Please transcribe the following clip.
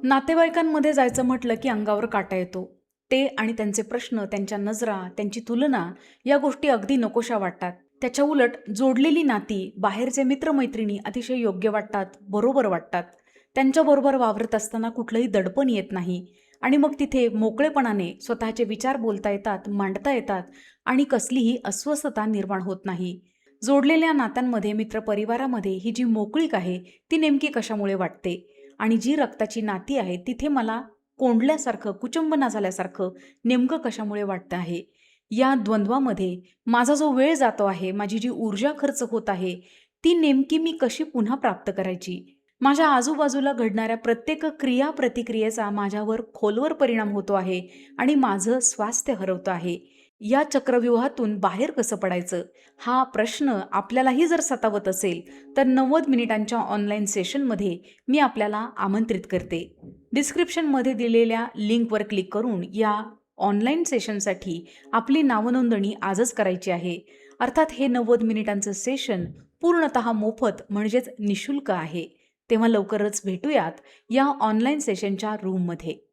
नातेवाईकांमध्ये जायचं म्हटलं की अंगावर काटा येतो. ते आणि त्यांचे प्रश्न, त्यांच्या नजरा, त्यांची तुलना या गोष्टी अगदी नकोशा वाटतात. त्याच्या उलट जोडलेली नाती, बाहेरचे मित्रमैत्रिणी अतिशय योग्य वाटतात, बरोबर वाटतात. त्यांच्याबरोबर वावरत असताना कुठलंही दडपण येत नाही आणि मग तिथे मोकळेपणाने स्वतःचे विचार बोलता येतात, मांडता येतात आणि कसलीही अस्वस्थता निर्माण होत नाही. जोडलेल्या नात्यांमध्ये, मित्रपरिवारामध्ये ही जी मोकळीक आहे, ती नेमकी कशामुळे वाटते? आणि जी रक्ताची नाती आहेत तिथे मला कोंडल्यासारखं, कुचंबना झाल्यासारखं नेमकं कशामुळे वाटतं आहे? या द्वंद्वामध्ये माझा जो वेळ जातो आहे, माझी जी ऊर्जा खर्च होत आहे, ती नेमकी मी कशी पुन्हा प्राप्त करायची? माझ्या आजूबाजूला घडणाऱ्या प्रत्येक क्रिया-प्रतिक्रियेचा माझ्यावर खोलवर परिणाम होतो आहे आणि माझं स्वास्थ्य हरवतं आहे. या चक्रव्यूहातून बाहेर कसं पडायचं? हा प्रश्न आपल्यालाही जर सतावत असेल, तर 90 मिनिटांच्या ऑनलाईन सेशनमध्ये मी आपल्याला आमंत्रित करते. डिस्क्रिप्शनमध्ये दिलेल्या लिंकवर क्लिक करून या ऑनलाईन सेशनसाठी आपली नावनोंदणी आजच करायची आहे. अर्थात हे 90 मिनिटांचं सेशन पूर्णतः मोफत म्हणजेच निशुल्क आहे. तेव्हा लवकरच भेटूयात या ऑनलाईन सेशनच्या रूममध्ये.